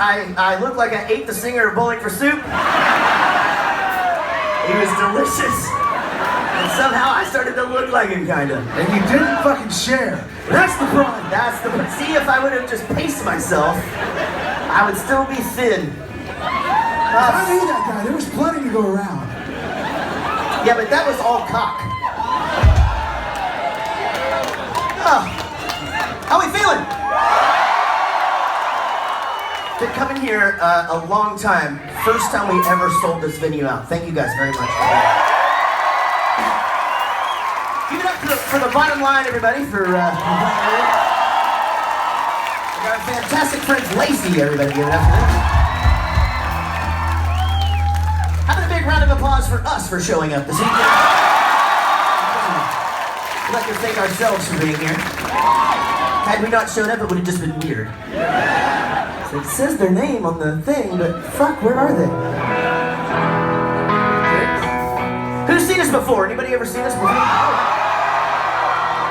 I looked like I ate the singer of Bowling for Soup. He was delicious. And somehow I started to look like him, kinda. And you didn't fucking share. That's the problem. See, if I would have just paced myself, I would still be thin. I knew that guy. There was plenty to go around. Yeah, but that was all cock. Oh. How we feeling? Been coming here a long time. First time we ever sold this venue out. Thank you guys very much. Give it up for the bottom line, everybody, for our fantastic friends, Lacey, everybody. Give it up for them. Having a big round of applause for us for showing up this evening. We'd like to thank ourselves for being here. Had we not shown up, it would have just been weird. So it says their name on the thing, but fuck, where are they? Who's seen us before? Anybody ever seen us before?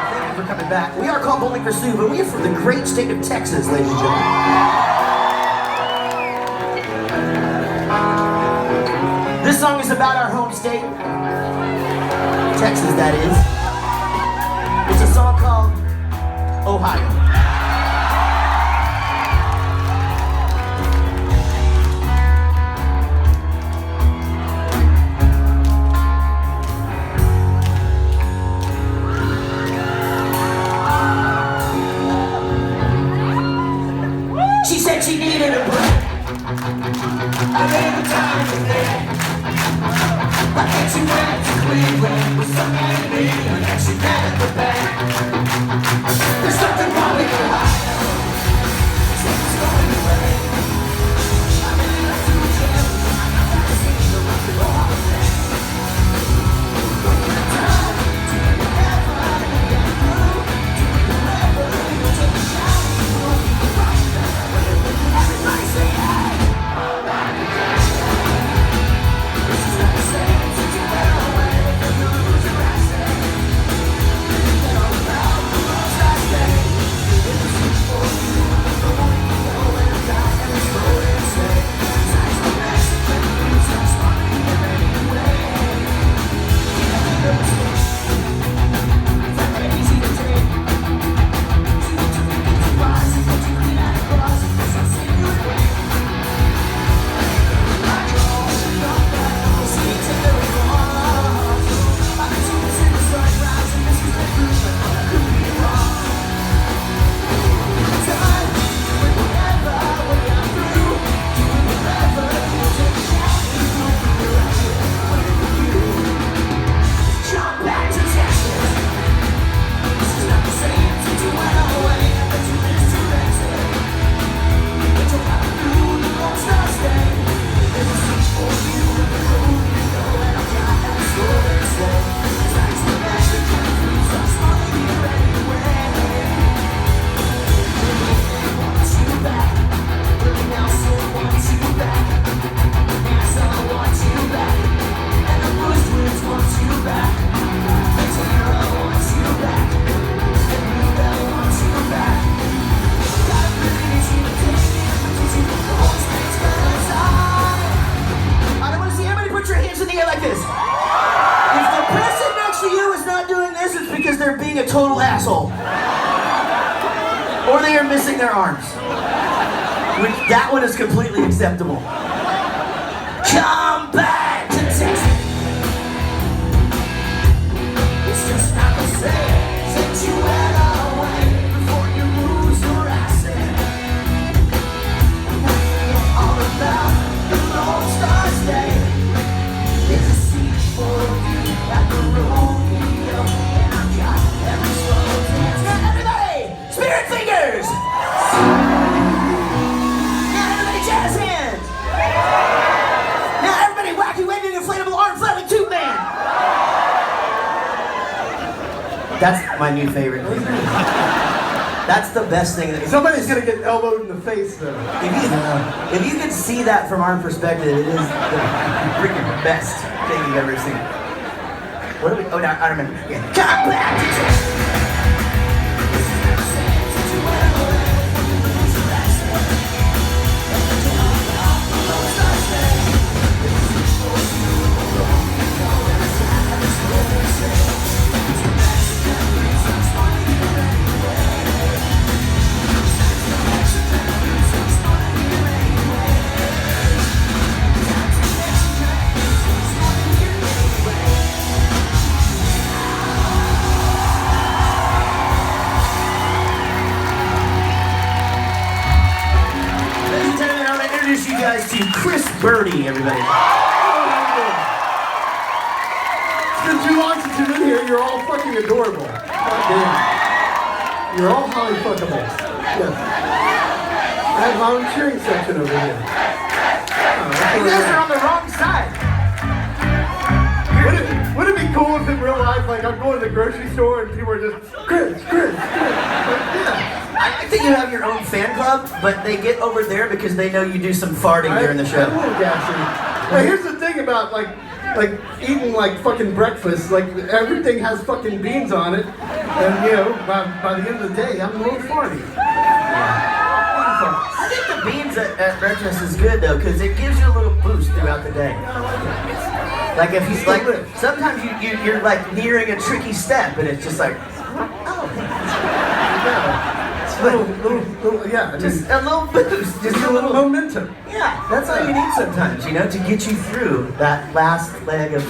Thank you for coming back. We are called Bowling for Soup, and we are from the great state of Texas, ladies and gentlemen. This song is about our home state. Texas, that is. It's a song called Ohio. She said she needed a break. I made the time today. Why can't you went to Cleveland with somebody new and then she met at the bank? There's something wrong with Ohio. Something's going away. I'm in love to a gym. I'm not that seen the rock and roll all day. We're gonna die. Do whatever I can get through. Do whatever you take a shot. Everybody say hey! This is not the same since you went away. You're gonna lose your accent. You're all about the lost last day. It was good for you. I'm the one you know when I got and it's slow and say. Signs the best when you lose your spot in your anyway. Yeah, it was good. It's not that easy to take. Too big to rise and too clean out of cross. A total asshole, or they are missing their arms, which that one is completely acceptable. Come back to Texas. It's just not the same since you went away before you lose your accent. All about the Lone Star State. There's a seat for you at the rodeo, and I've got every slow dance. Now everybody, spirit fingers! Now everybody, jazz hands! Now everybody, wacky waving inflatable arm flailing tube man! That's my new favorite thing. That's the best thing. Somebody's gonna get elbowed in the face, though. If you could see that from our perspective, it is the freaking best thing you've ever seen. What do we? Oh, no, I remember. Yeah. Come back to Texas. This is not the same since you went away. You lose your accent. Chris Birdie, everybody. It's been too long since you've been here. You're all fucking adorable. Goddamn. You're all highly fuckable. Yes. I have my own cheering section over here. You guys are on the wrong side. Would it be cool if in real life, like I'm going to the grocery store and people are just, Chris. I think you have your own fan club, but they get over there because they know you do some farting during the show. I'm a little gassy. Now, here's the thing about like eating like fucking breakfast, like everything has fucking beans on it, and you know, by the end of the day, I'm a little farty. I think the beans at breakfast is good though, because it gives you a little boost throughout the day. Like if you like, sometimes you're like nearing a tricky step, and it's just like, oh, yeah, just a little boost, just a little momentum. Yeah, that's all you need sometimes, you know, to get you through that last leg of.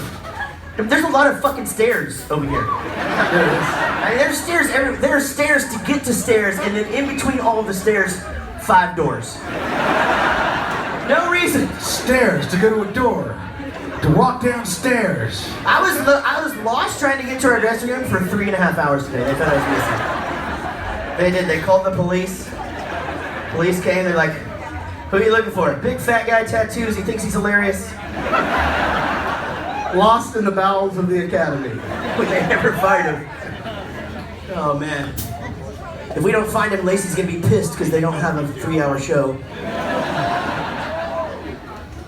There's a lot of fucking stairs over here. There it is. I mean, there's stairs everywhere. There are stairs to get to stairs, and then in between all of the stairs, 5 doors. No reason. Stairs to go to a door. To walk downstairs. I was lost trying to get to our dressing room for 3.5 hours today. They thought I was missing. They did. They called the police. Police came. They're like, "Who are you looking for?" Big fat guy, tattoos. He thinks he's hilarious. Lost in the bowels of the academy. But they never find him. Oh man. If we don't find him, Lacey's gonna be pissed because they don't have a 3-hour show.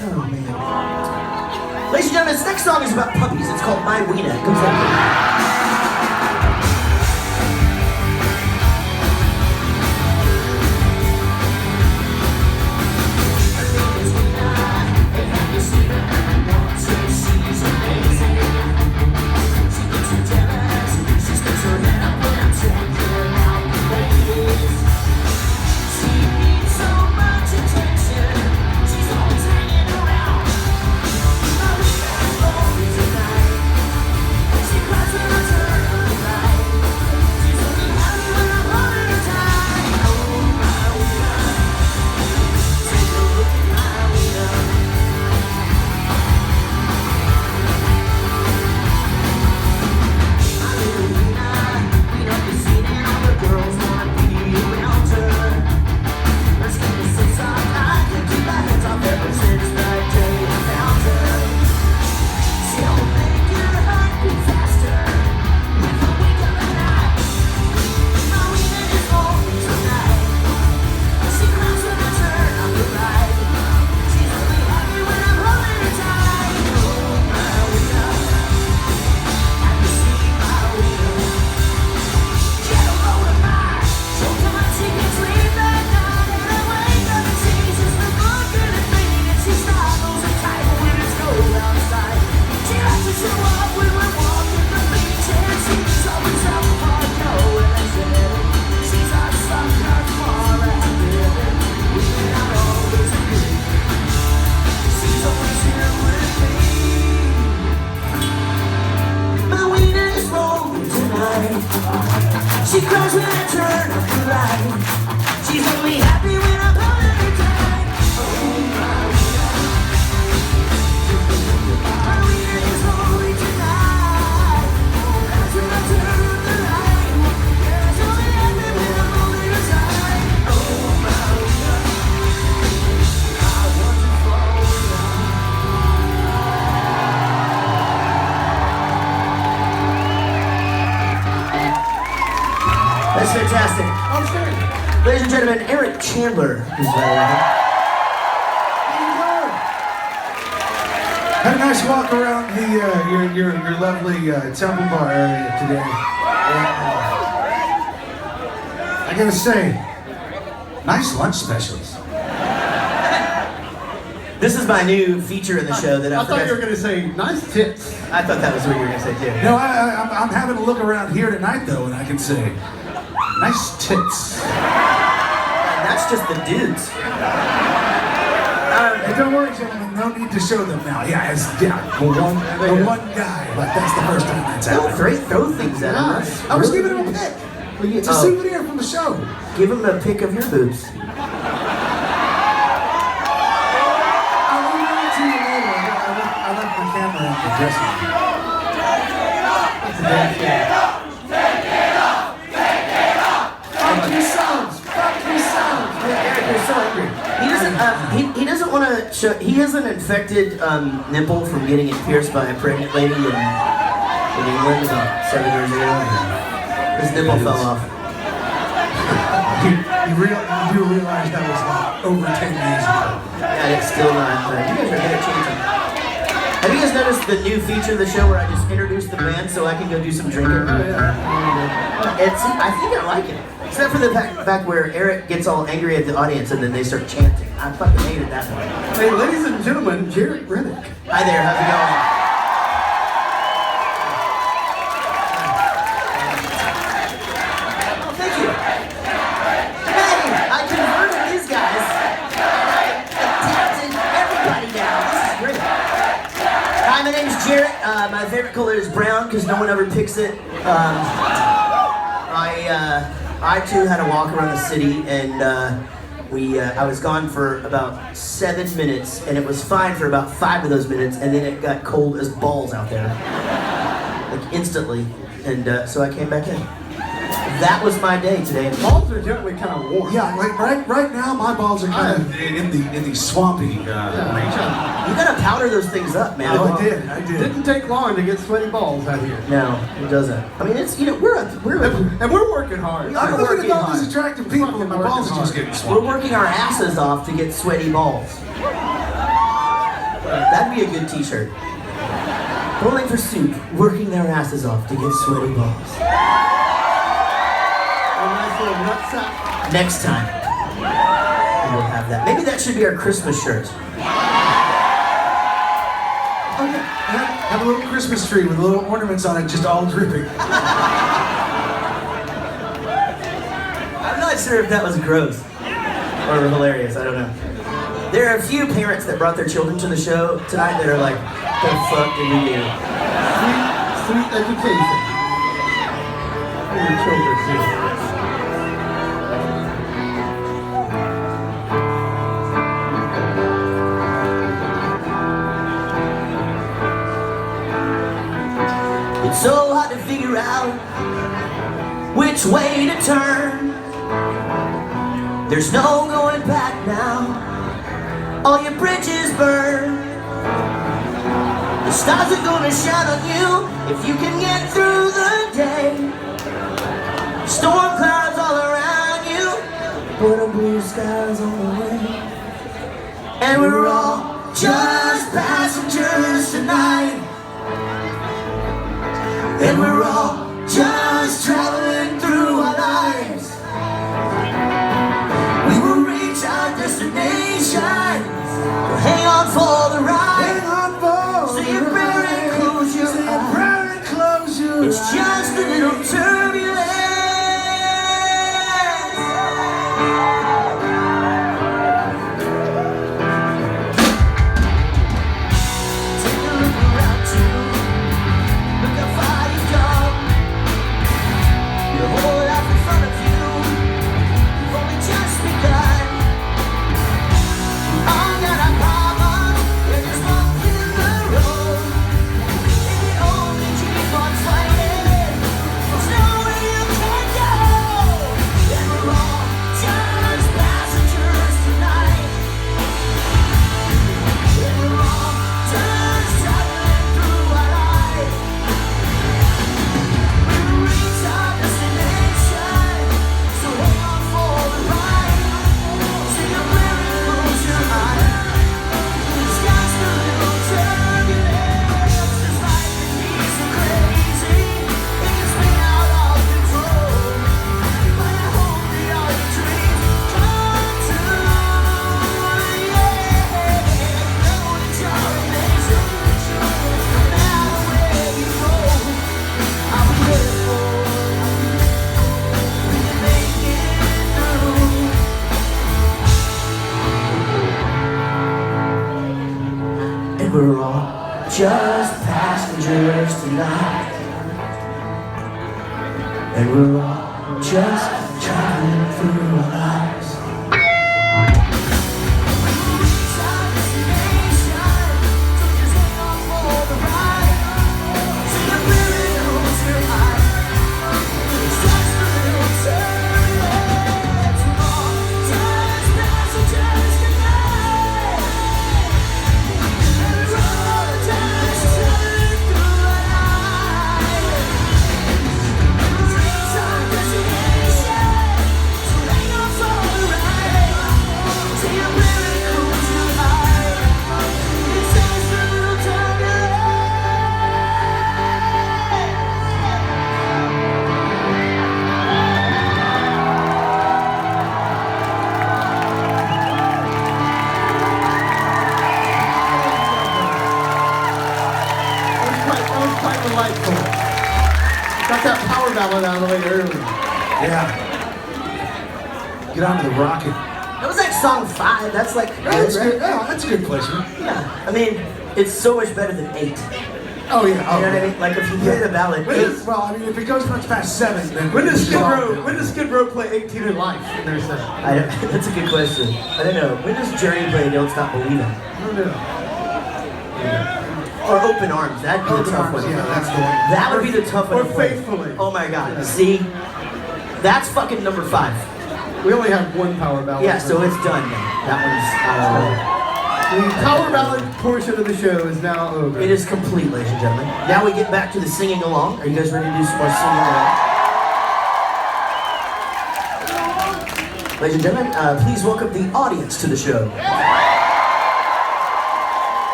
Oh man. Ladies and gentlemen, this next song is about puppies. It's called My Wena. It comes like this. She cries when I turn off the light. She's only happy when I'm holding her tight. Oh, my Wena is holy tonight. That's when I turn off the light. She's only happy when I'm holding her tight. Oh, my Wena, I want to fall down. That's fantastic. I'm sorry. Ladies and gentlemen, Eric Chandler is Had a nice walk around the your lovely Temple Bar area today. I gotta say, nice lunch specials. This is my new feature in the show that I thought you were going to say, nice tits. I thought that was what you were going to say too. No, I'm having a look around here tonight though, and I can say, nice tits. And that's just the dudes. Hey, don't worry, gentlemen. No need to show them now. Yeah, the one guy. Like that's the first time that's happened. Throw things at him. I was giving him a pic. It's a souvenir from the show. Give him a pic of your boobs. I'm dressing room. That's a damn shame. Fuck yourselves! Fuck yourselves! Eric, you're so angry. He doesn't want to show. He has an infected nipple from getting it pierced by a pregnant lady in England about 7 years ago. His nipple fell off. You do realize that was over 10 years ago. And it's still not. You guys are good at changing. Have you guys noticed the new feature of the show where I just introduce the band so I can go do some drinking? I think I like it. Except for the fact where Eric gets all angry at the audience and then they start chanting. I fucking hated that one. Hey, ladies and gentlemen, Jared Reddick. Hi there, how's it going? Oh, thank you. Hey, I converted these guys. I adapted everybody now. This is great. Hi, my name's Jarrett. My favorite color is brown because no one ever picks it. I too had to walk around the city, and I was gone for about 7 minutes, and it was fine for about 5 of those minutes, and then it got cold as balls out there, like instantly, and so I came back in. That was my day today. Balls are generally kind of warm. Yeah, like right now my balls are kind of in the swampy region. You gotta powder those things up, man. Oh, I did. It didn't take long to get sweaty balls out here. No, it doesn't. I mean, it's And we're working hard. I'm looking working at all hard. these attractive people and my balls are just getting We're swampy. working our asses off to get sweaty balls. That'd be a good t-shirt. Bowling for soup, working their asses off to get sweaty balls. A nice little nutsack. Next time, we'll have that. Maybe that should be our Christmas shirt. Okay, have a little Christmas tree with little ornaments on it, just all dripping. I'm not sure if that was gross or hilarious. I don't know. There are a few parents that brought their children to the show tonight that are like, the fuck did we do? Sweet education. For your children, too. It's so hard to figure out which way to turn. There's no going back now. All your bridges burn. The stars are gonna shine on you if you can get through the day. Storm clouds all around you, but a blue sky's on the way. And we're all just passengers tonight. And we're all just traveling through our lives. We will reach our destination. So hang on for the ride. Hang on for So you better close your eyes. It's just a little turbulence. Take a look around too. Look how far you've come. Your whole life in front of you. You've only just begun. We all got our problems. We're just walking the road. If you only keep on fighting, there's nowhere you can go. And we're all just passengers tonight. And we're all just traveling through our lives. We will reach our destination, so hang on for the ride. So you better close your eyes. It's just a little turbulence. This life can be so crazy, it can spin out of control. But I hope that all your dreams come true. Yeah, know that you're amazing. No matter where you go, I'll be there for you. We can make it through. And we're all just passengers tonight. And we're all just traveling through our lives. We will reach our destination, so just hang on for the ride. delightful. Got that power ballad out of the way early. Yeah. Get on to the rocket. That was like song 5. That's like That's good, good. right? Oh, that's a good placement. Yeah. I mean, it's so much better than 8. Oh, yeah. You know what I mean? Like if you hear the ballad, Well, I mean, if it goes much past 7, then When does Skid Row? Row, when does Skid Row play 18 in Life in their set? that's a good question. I don't know. When does Journey play Don't Stop Believing? I don't know. Or Open Arms? That'd be the Open tough Arms, one. yeah, that's the one. That would be the tough one. Or to play. Faithfully. Oh my God. See? That's fucking number 5. We only have one power ballad. Yeah, so it's done now. That one's The power ballad portion of the show is now over. it is complete, ladies and gentlemen. Now we get back to the singing along. Are you guys ready to do some more singing along? Ladies and gentlemen, please welcome the audience to the show.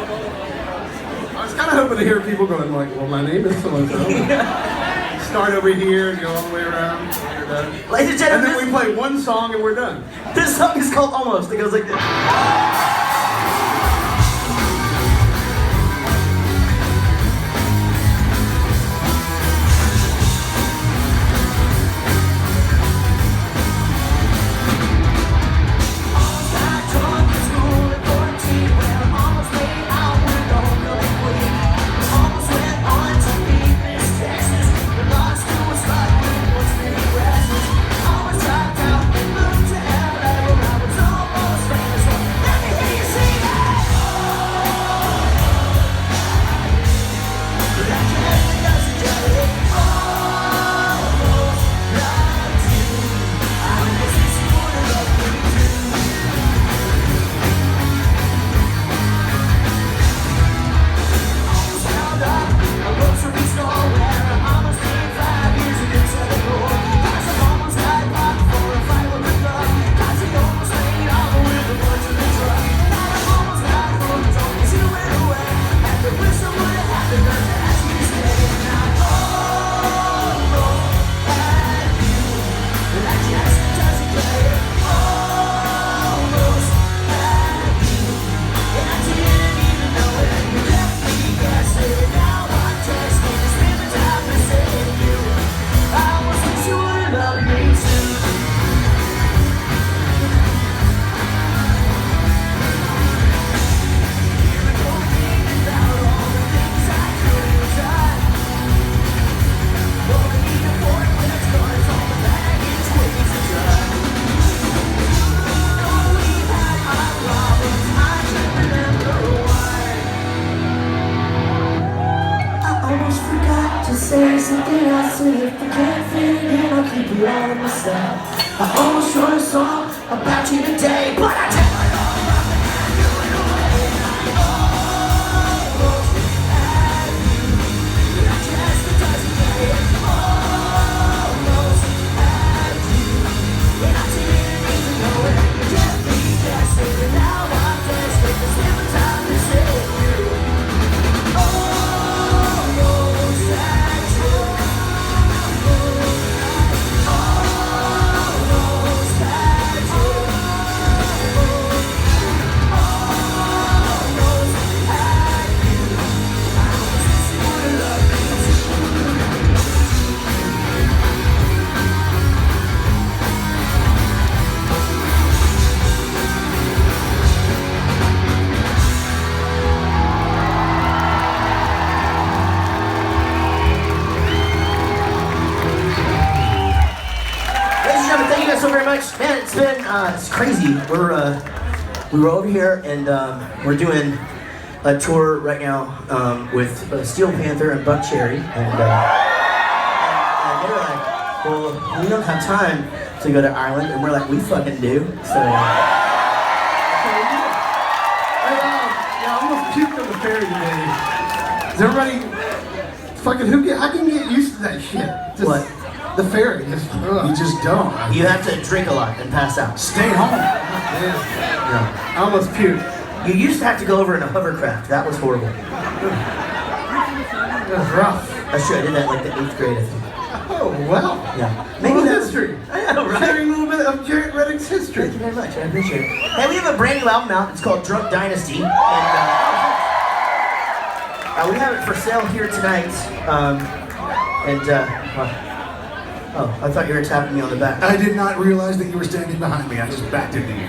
I was kind of hoping to hear people going like, well, my name is so-and-so. Start over here and go all the way around. We're done. Ladies and And gentlemen, then we play one song and we're done. this song is called Almost. It goes like this. Say something else, and if I can't fit it in, I'll keep it all to myself. I almost wrote a song about you today, but I can't. So very much, man. It's been it's crazy. We were over here and we're doing a tour right now with Steel Panther and Buck Cherry, and they were like, "Well, we don't have time to go to Ireland," and we're like, "We fucking do." So. I almost puked on the ferry today. Is everybody fucking how can you get used to that shit? Just, What? The ferry. Just, You just don't. You have to drink a lot and pass out. Stay home. Yeah. I almost puked. You used to have to go over in a hovercraft. That was horrible. It was rough. That's true. I did that like the 8th grade, I think. Oh, well. Yeah. Maybe that's history. I know, right? Sharing a little bit of Jarrett Reddick's history. Thank you very much. I appreciate it. Hey, we have a brand new album out. It's called Drunk Dynasty. And we have it for sale here tonight. Oh, I thought you were tapping me on the back. I did not realize that you were standing behind me. I just backed into you.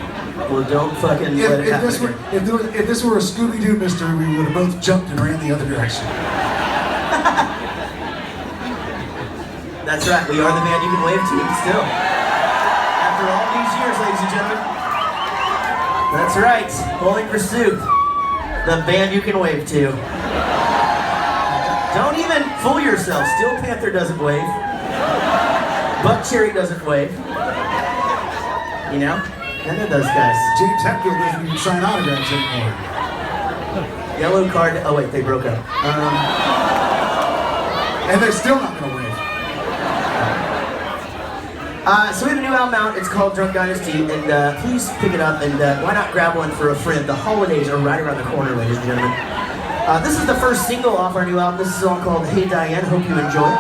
Well, don't fucking let it happen. If this were a Scooby-Doo mystery, we would have both jumped and ran the other direction. That's right, we are the band you can wave to still. After all these years, ladies and gentlemen. That's right, Bowling for Soup. The band you can wave to. Don't even fool yourself. Steel Panther doesn't wave. Buck Cherry doesn't wave. You know? None of those guys. James Hetfield doesn't even sign autographs anymore. Yellow card. Oh wait, they broke up. And they're still not going to win. So we have a new album out. It's called Drunk Dynasty, and please pick it up. And why not grab one for a friend? The holidays are right around the corner, ladies and gentlemen. This is the first single off our new album. This is a song called Hey Diane. Hope you enjoy it.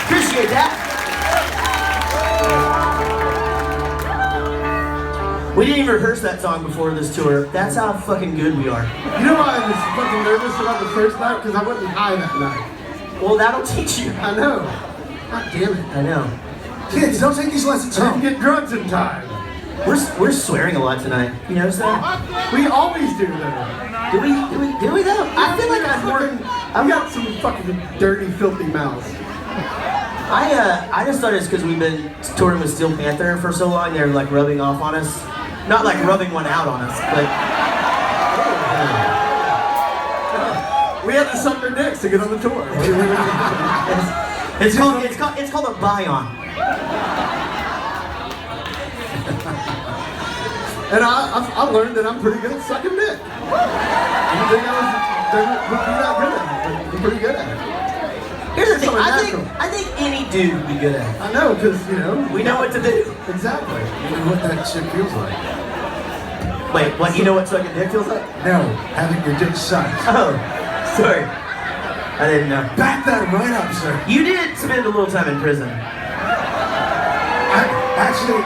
Appreciate that. We didn't even rehearse that song before this tour. That's how fucking good we are. You know why I was fucking nervous about the first night? Because I wasn't high that night. Well, that'll teach you. I know. God damn it. I know. Kids, don't take these lessons I home. didn't get drugs in time. We're swearing a lot tonight. You notice that? We always do that. Do we though? I feel like I've more. I've got some fucking dirty, filthy mouths. I just thought it's because we've been touring with Steel Panther for so long. They're like rubbing off on us, not like rubbing one out on us, but We had to suck their dicks to get on the tour. it's called a buy-on. And I learned that I'm pretty good at sucking dick. I didn't think I would be that good at it, but I'm pretty good at it. Here's the thing, So natural. I think any dude would be good at it. I know, because, you know. We know what to do. Exactly. You know what that shit feels like? Wait, what, you know what sucking dick feels like? No, having your dick sucked. Oh, sorry. I didn't know. Back that right up, sir. You did spend a little time in prison. Actually,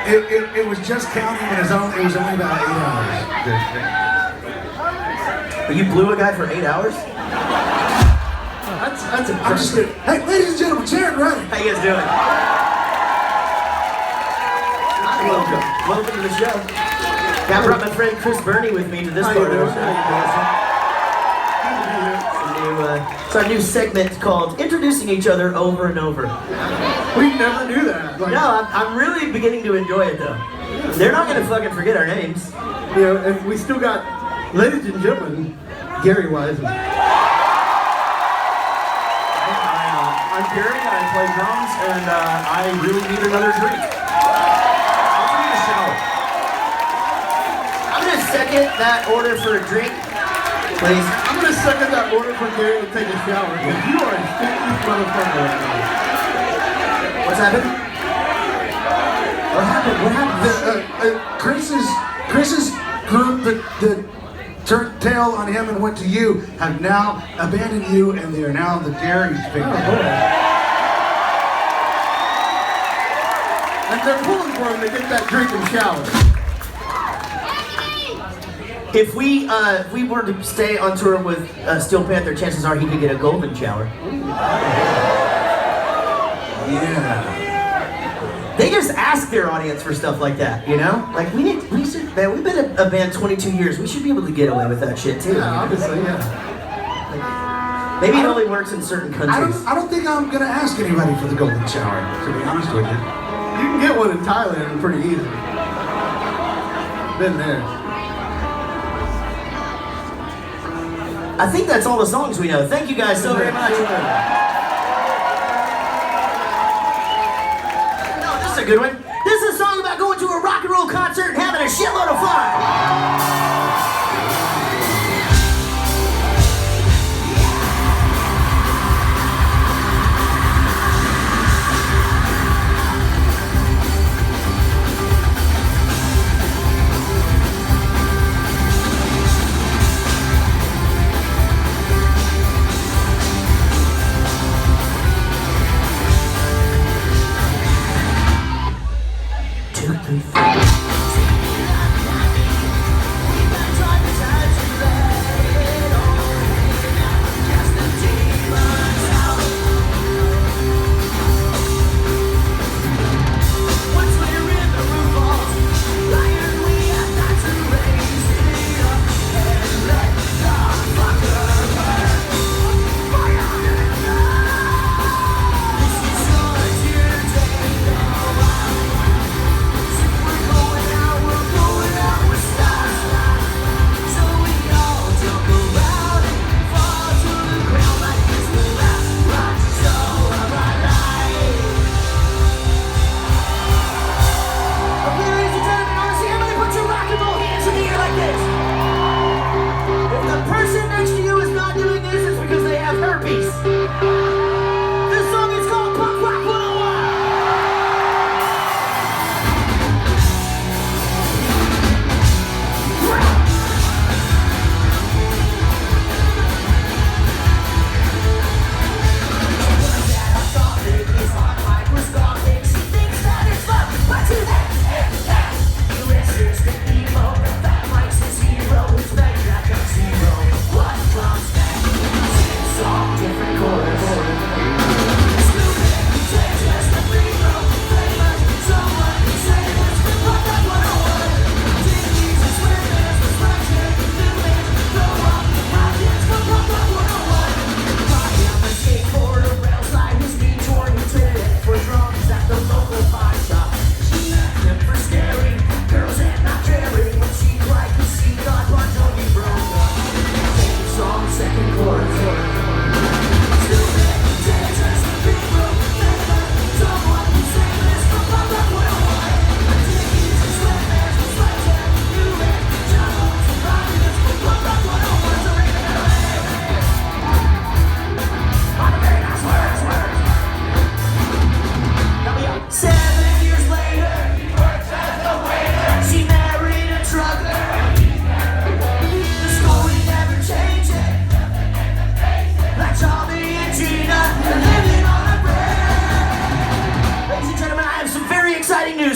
it was just counting, and it was only about 8 hours. But you blew a guy for 8 hours? That's I'm just impressive. kidding. Hey, ladies and gentlemen, Jared Reddick. How you guys doing? Welcome to the show. I brought my friend Chris Burney with me to this How part you of the doing? show. It's our new segment called Introducing Each Other Over and Over. We never do that. Like, No, I'm really beginning to enjoy it though. They're not gonna fucking forget our names. you know, and we still got, ladies and gentlemen, Gary Wiseman. I'm Gary, I play drums, and I really need another drink. I need a shower. I'm gonna second that order for a drink, please. I'm gonna second that order for Gary to take a shower, because you are a stinky motherfucker right now. What's happened? What happened? What happened? Chris's group that turned tail on him and went to you have now abandoned you, and they are now the Gary's victim. And they're pulling for him to get that drink and shower. If we were to stay on tour with Steel Panther, chances are he could get a golden shower. Yeah. They just ask their audience for stuff like that, you know? Like we should, man, we've been a band 22 years. We should be able to get away with that shit too. Yeah, obviously, yeah. Maybe it only works in certain countries. I don't think I'm gonna ask anybody for the golden shower, to be honest with you. You can get one in Thailand pretty easy. Been there. I think that's all the songs we know. Thank you guys so very much. No, this is a good one. This is a song about going to a rock and roll concert and having a shitload of fun.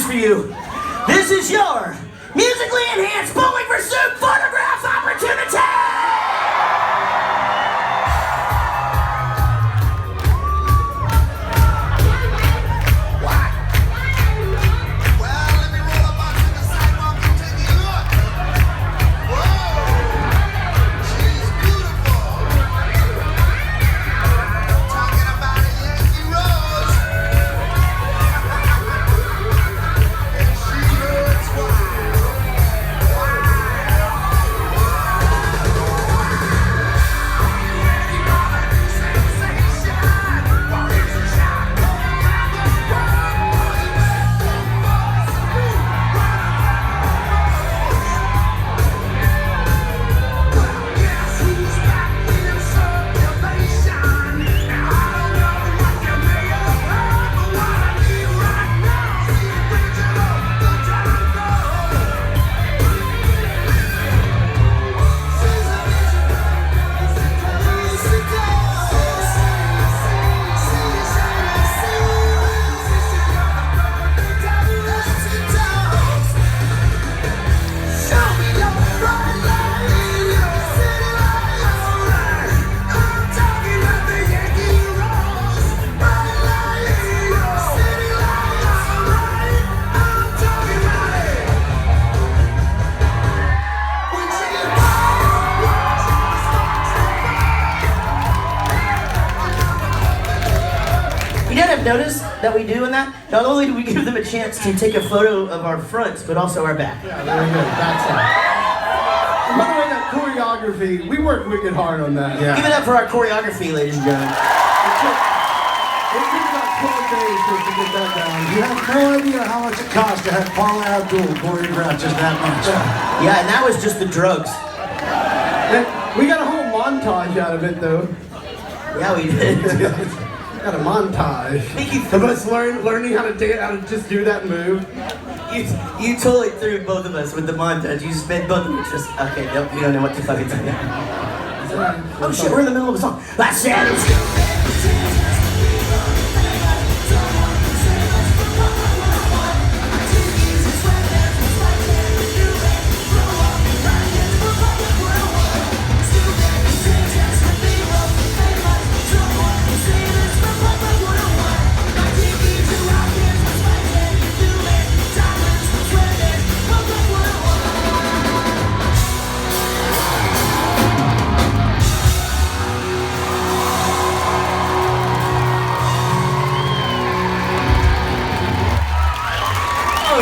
for you. This is your musically enhanced Bowling for Soup photograph opportunity! Notice that we do in that? Not only do we give them a chance to take a photo of our fronts, but also our back. Yeah, there we go. Backside. And by the way, that choreography, we worked wicked hard on that. Yeah. Give it up for our choreography, ladies and gentlemen. It took about 12 days for us to get that down. You have no idea how much it costs to have Paula Abdul choreograph just that much. Yeah, and that was just the drugs. And we got a whole montage out of it, though. Yeah, we did. Got a montage of us learning how to just do that move. You totally threw both of us with the montage. You just made both of us just, okay, nope, you don't know what to fucking say. Oh shit, we're in the middle of a song. That's it.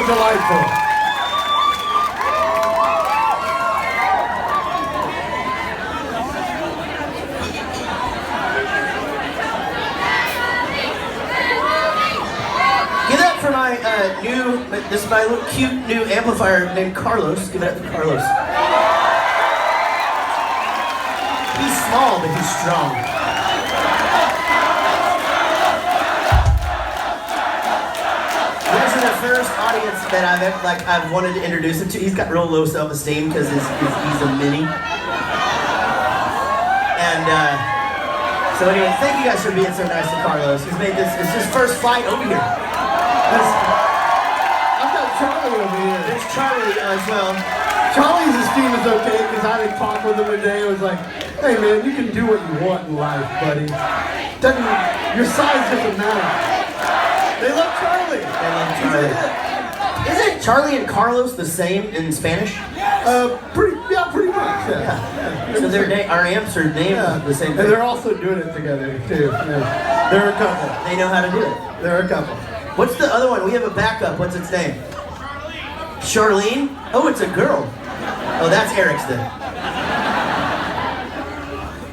Delightful. Give it up for my this is my little cute new amplifier named Carlos. Give it up to Carlos. He's small, but he's strong. The first audience that I've wanted to introduce him to. He's got real low self-esteem because he's a mini. And so anyway, thank you guys for being so nice to Carlos. He's made this. It's his first flight over here. I've got Charlie over here. There's Charlie as well. Charlie's esteem is okay because I didn't talk with him today. I was like, hey man, you can do what you want in life, buddy. Your size doesn't matter. They love Charlie. They love Charlie. Isn't Charlie and Carlos the same in Spanish? Pretty much. Yeah. So our amps are named the same thing. And they're also doing it together too. Yeah. They're a couple. They know how to do it. They're a couple. What's the other one? We have a backup. What's its name? Charlene? Oh, it's a girl. Oh, that's Eric's then.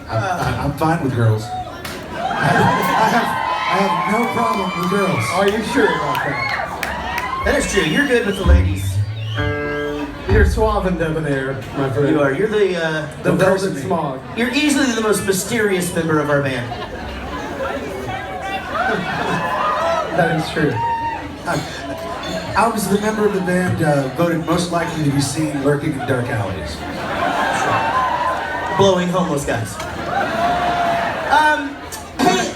I'm fine with girls. I have no problem with girls. Are you sure about that? That is true. You're good with the ladies. You're suave and debonair, my friend. You are. You're the velvet smog. You're easily the most mysterious member of our band. That is true. I was the member of the band voted most likely to be seen lurking in dark alleys. Blowing homeless guys. Hey,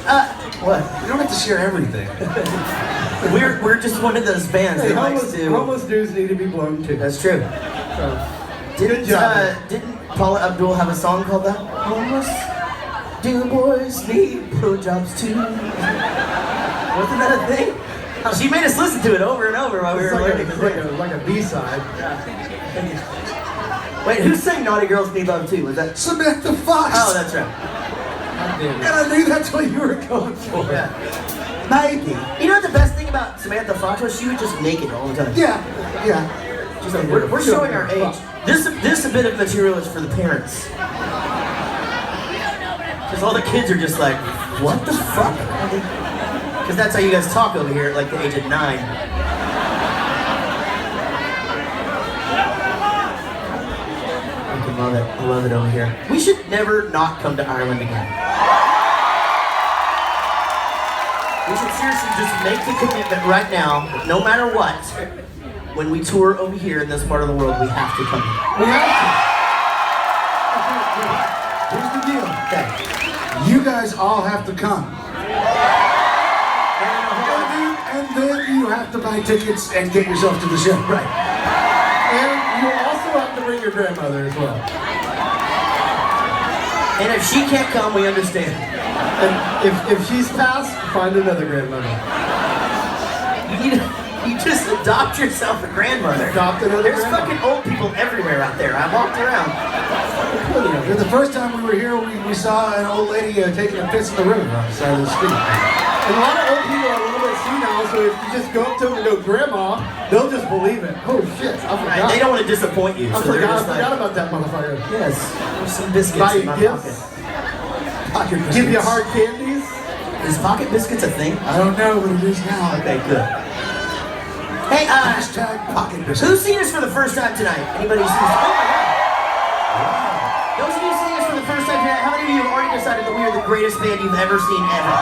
what? You don't have to share everything. We're just one of those bands Hey, that likes homeless to. dudes need to be blown too. That's true. Good job. Didn't Paula Abdul have a song called that? Homeless do boys need blowjobs too? Wasn't that a thing? She made us listen to it over and over while we were learning. It's like a B-side. Wait, who sang Naughty Girls Need Love Too? Was that? Samantha Fox. Oh, that's right. And I knew that's what you were going for. Yeah. Maybe. You know what the best thing about Samantha Fox was? She was just naked all the time. Yeah. She's like, we're showing our age. This bit of material is for the parents. Because all the kids are just like, what the fuck? Because that's how you guys talk over here at like the age of 9. I love it. I love it over here. We should never not come to Ireland again. We should seriously just make the commitment right now, no matter what, when we tour over here in this part of the world, we have to come here. We have to. Here's the deal. Okay. You guys all have to come. And then you have to buy tickets and get yourself to the show. Right. And you also have to bring your grandmother as well. And if she can't come, we understand. And if she's passed, find another grandmother. You just adopt yourself a grandmother. Adopt another There's grandmother. fucking old people everywhere out there. I walked around. The first time we were here, we saw an old lady taking a piss in the river on the side of the street. And a lot of old people are a little bit senile, so if you just go up to them and go, Grandma, they'll just believe it. Oh shit, I forgot. Right, they don't want to disappoint you. I So they're forgot just like, about that motherfucker. yes, there's some biscuits Buy in you my gifts, pocket. give you hard candies. Is pocket biscuits a thing? I don't know, but it is now. Okay, good. Hey, Hashtag pocket biscuits. who's seen us for the first time tonight? Anybody seen us? Oh my god! Those of you seeing us for the first time tonight, how many of you have already decided that we are the greatest band you've ever seen ever?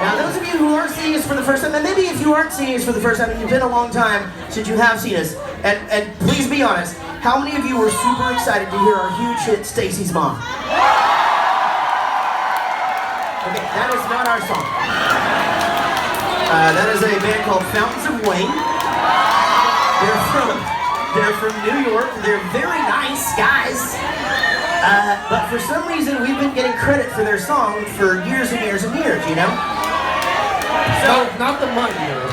Now, those of you who aren't seeing us for the first time, and maybe if you aren't seeing us for the first time, and you've been a long time since you have seen us, and please be honest, how many of you were super excited to hear our huge hit, Stacy's Mom? Okay, that is not our song. That is a band called Fountains of Wayne. They're from New York. They're very nice guys. But for some reason, we've been getting credit for their song for years and years and years, you know? So, not the money, though.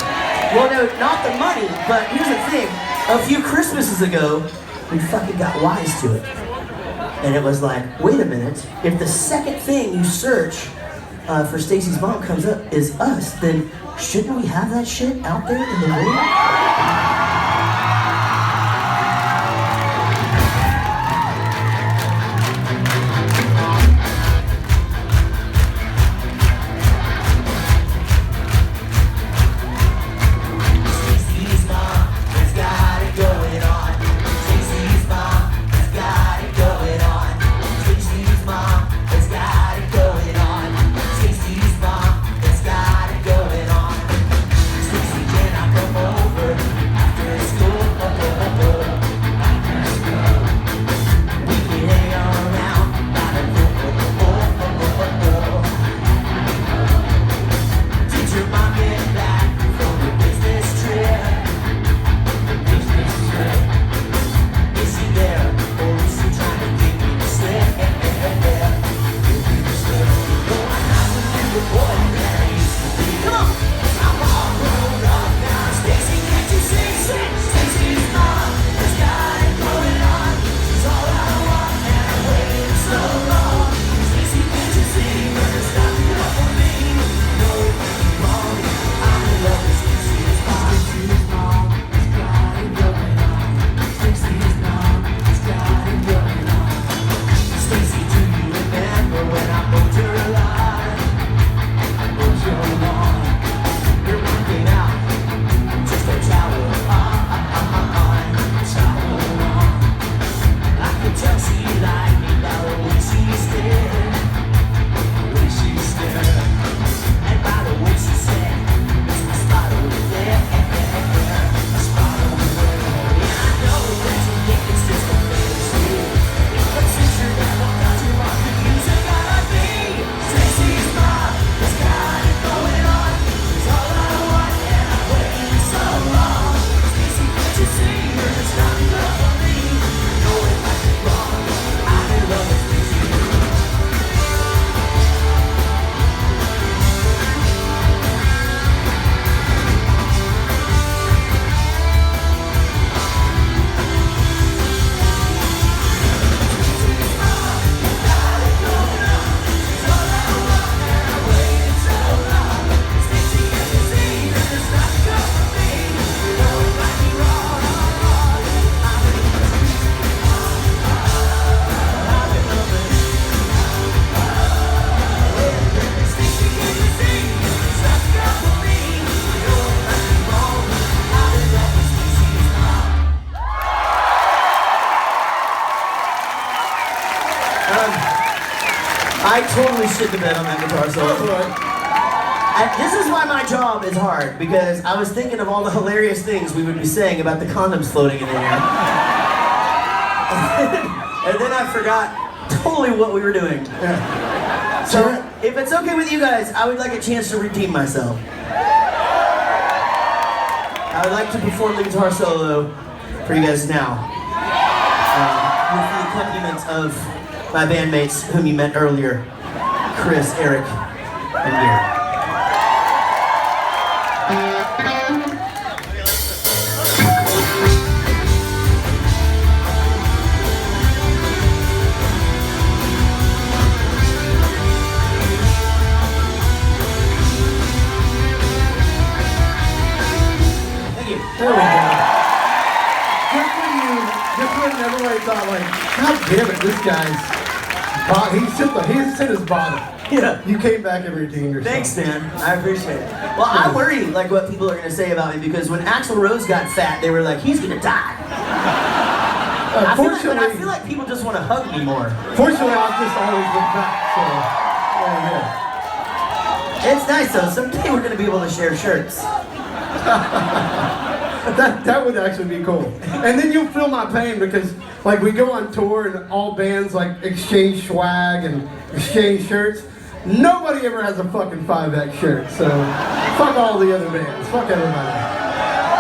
Well, no, not the money, but here's the thing. A few Christmases ago, we fucking got wise to it. And it was like, wait a minute, if the second thing you search for Stacy's Mom comes up is us, then shouldn't we have that shit out there in the world? I totally shit the bed on that guitar solo. This is why my job is hard, because I was thinking of all the hilarious things we would be saying about the condoms floating in the air. And then I forgot totally what we were doing. Yeah. So, if it's okay with you guys, I would like a chance to redeem myself. I would like to perform the guitar solo for you guys now. With the accompaniment of my bandmates whom you met earlier, Chris, Eric, and Gary. There we go. Just when everybody thought, like, God damn it, this guy's, he's hit his bottom. Yeah. You came back and redeemed yourself. Thanks, man. I appreciate it. Well, I worry, like, what people are going to say about me, because when Axl Rose got fat, they were like, he's going to die. I feel like people just want to hug me more. Fortunately, I've just always been fat, so, It's nice, though. Someday we're going to be able to share shirts. That would actually be cool. And then you'll feel my pain, because like we go on tour and all bands like exchange swag and exchange shirts. Nobody ever has a fucking 5X shirt, so fuck all the other bands. Fuck everybody.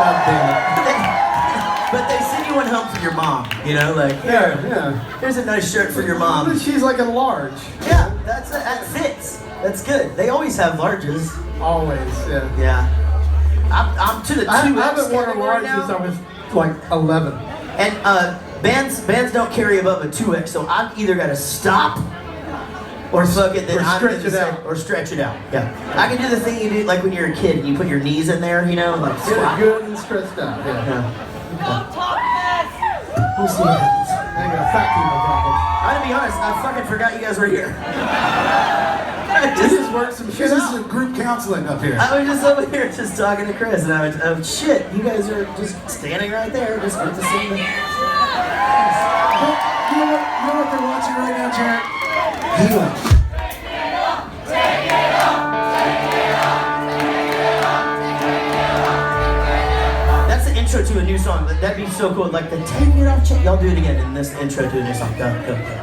God damn it. But they send you one home for your mom, you know, like, Yeah. here's a nice shirt for your mom. She's like a large. Yeah, that fits. That's good. They always have larges. Always, yeah. Yeah. I'm to the 2X I haven't worn a category large now. since I was like 11. And bands don't carry above a 2X, so I've either got to stop or fuck it, then Or I'm stretch gonna it say- out. Or stretch it out. Yeah. I can do the thing you do like when you're a kid and you put your knees in there, you know, like Get it squat. good and stretched out, yeah. Yeah. We'll see what happens. I ain't got fat people problems. I'm gonna be honest, I fucking forgot you guys were here. We just worked some shit This is out. a group counseling up here. I was just over here just talking to Chris, and I was, oh shit, you guys are just standing right there, just get to see me. You know what they're watching right now, Jared? Healing. That's the intro to a new song. That'd be so cool. Like the take it off check. Y'all do it again in this intro to a new song. Go, go, go.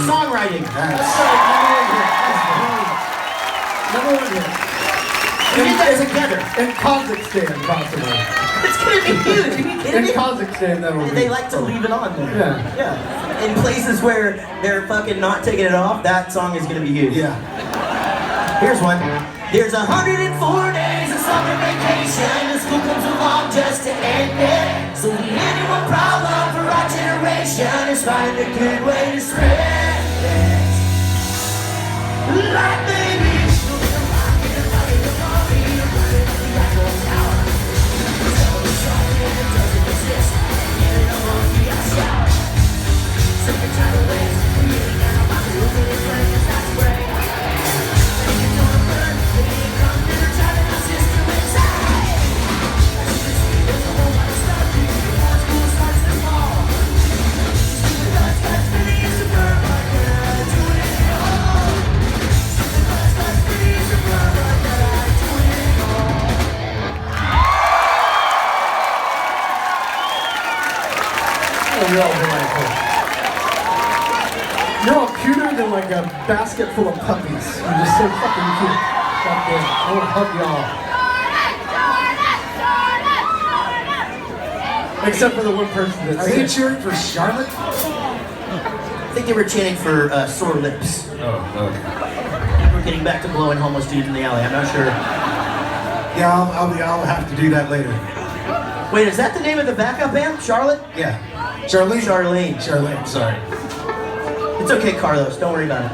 Songwriting. That's right, number one hit. We did that together. In Kazakhstan, possibly. It's gonna be huge. Are you kidding In me? Kazakhstan, that'll be. They like to leave it on there. Yeah. Yeah. In places where they're fucking not taking it off, that song is gonna be huge. Yeah. Here's one. There's 104 days of summer vacation. The school comes along just to end it. So the annual problem for our generation is finding a good way to spread it. Like baby. you're all delightful. You're all cuter than like a basket full of puppies. You're just so fucking cute. God damn. I want to hug y'all. Except for the one person that's Are you cheering for Charlotte? I think they were chanting for sore lips. Oh, okay. We're getting back to blowing homeless dudes in the alley. I'm not sure. Yeah, I'll have to do that later. Wait, is that the name of the backup band? Charlotte? Yeah. Charlene? Charlene, sorry. It's okay, Carlos. Don't worry about it.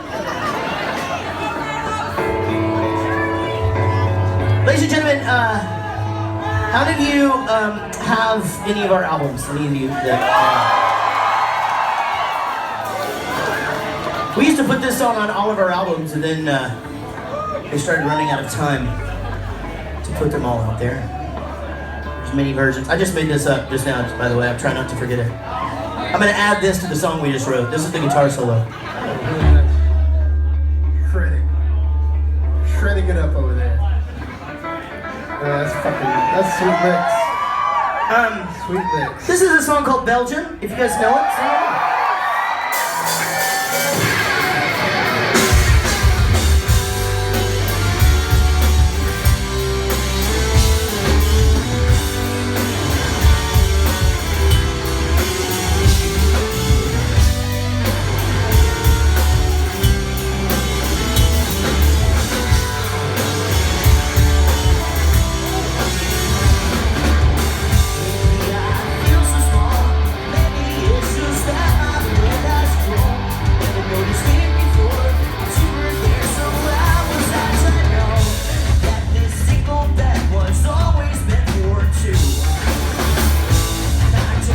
Ladies and gentlemen, how did you have any of our albums? Any of you that... we used to put this song on all of our albums, and then they started running out of time to put them all out there. There's many versions. I just made this up just now, by the way. I'm trying not to forget it. I'm going to add this to the song we just wrote. This is the guitar solo. Shredding it up over there. That's sweet licks. Sweet licks. This is a song called Belgium, if you guys know it.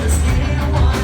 Sing along.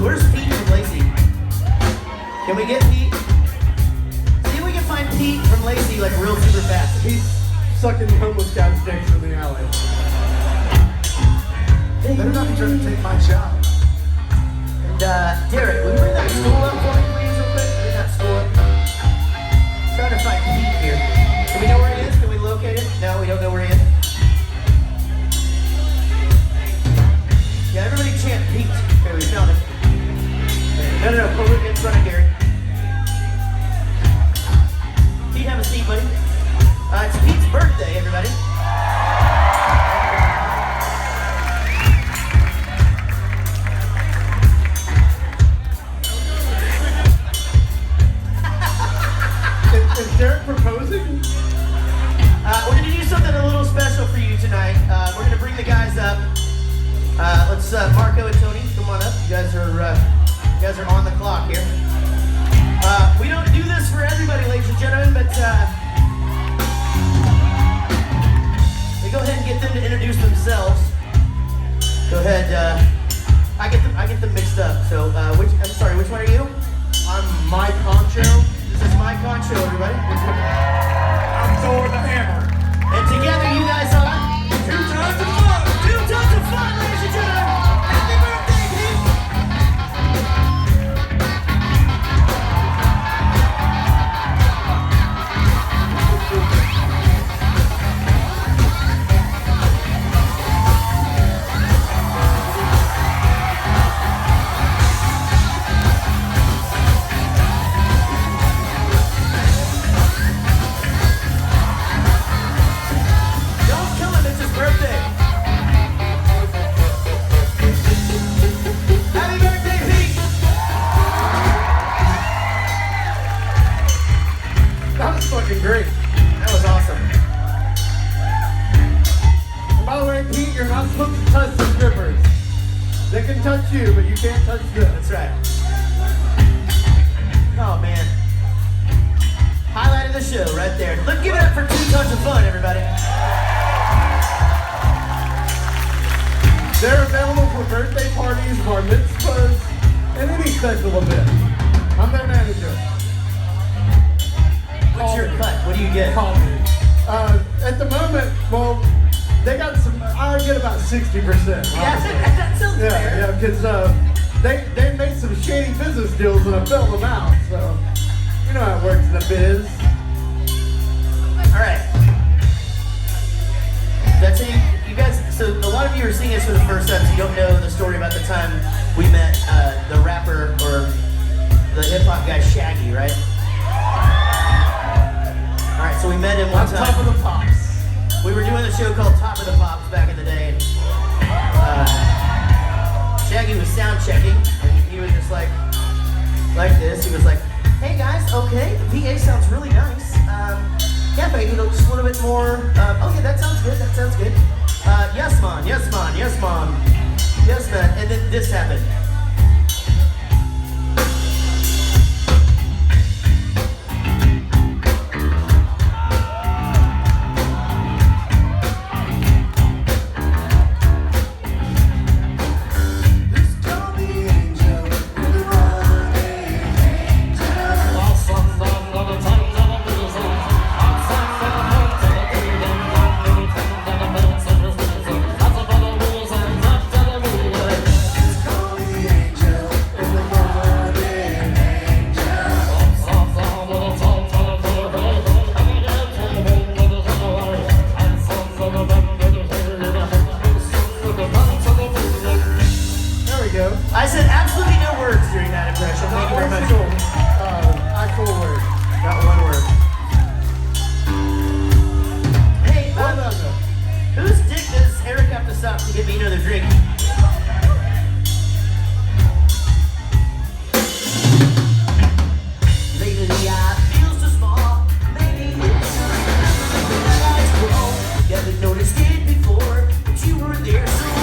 Where's Pete from Lacey? Can we get Pete? See if we can find Pete from Lacey like real super fast. He's sucking homeless guys' dicks in the alley. Better not be trying to take my job. And Derek, will you bring that stool up for me, please, real quick? Bring that stool up. I'm trying to find Pete here. Do we know where he is? Can we locate it? No, we don't know where he is. Yeah, everybody chant Pete. Okay, we found him. No, put it in front of Gary. Pete, have a seat, buddy. It's Pete's birthday, everybody. So, which one are you? I'm Mike Concho. This is Mike Concho, everybody. I'm Thor the Hammer. And together you guys are 2 tons of fun. 2 tons of fun, ladies and gentlemen. Happy birthday, Pete. Don't kill him, it's his birthday. Happy birthday, Pete. That was fucking great. That was awesome. And by the way, Pete, you're not supposed to touch the strippers. They can touch you, but you can't touch them. That's right. Oh, man. Highlight of the show right there. Look, give it up for 2 tons of fun, everybody. They're available for birthday parties, bar mitzvahs, and any special event. I'm their manager. What's your cut? What do you get? Call me. At the moment, well, they got some. I get about 60%. Yeah, that sounds fair. Yeah, because they made some shady business deals and I bailed them out. So you know how it works in the biz. All right. That's it. You guys. So a lot of you are seeing us for the first time, so you don't know the story about the time we met the rapper or the hip hop guy Shaggy, right? All right. So we met him one On time. top of the pops. We were doing a show called Top of the Pops back in the day. Shaggy was sound checking, and he was just like this. He was like, "Hey guys, okay, the PA sounds really nice. Yeah, but you know, just a little bit more. Okay, that sounds good. That sounds good. Yes, man. Yes, man. Yes, man. Yes, man." And then this happened. I said absolutely no words during that impression. Thank you very much. Actual word. Got one word. Hey, Well done, though. whose dick does Eric have to stop to get me another drink? Lately I feel so small. Maybe it's I grow. Never noticed it before, but you were there, so I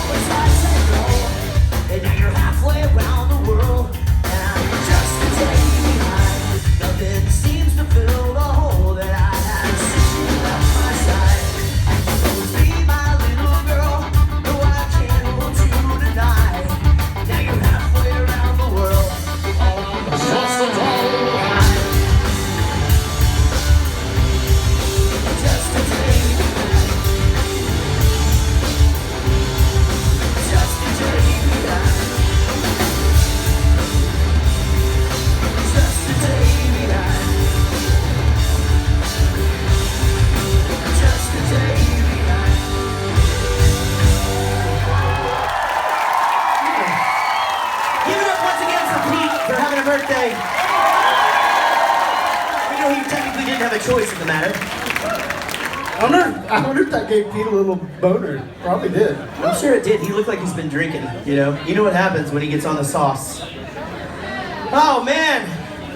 was like, say no. And now you're halfway around the world, and I'm just a day behind. Nothing seems to fill the hole that I had since you left my side. Always be my little girl, though I can't hold you tonight. Now you're halfway around the world, just a day behind. Just a day behind. Just a day behind. Just a day behind. Just a day behind. Give it up once again for Pete for having a birthday. We know he technically didn't have a choice in the matter. I wonder if that gave Pete a little boner. Probably did. I'm sure it did. He looked like he's been drinking, you know? You know what happens when he gets on the sauce. Oh, man.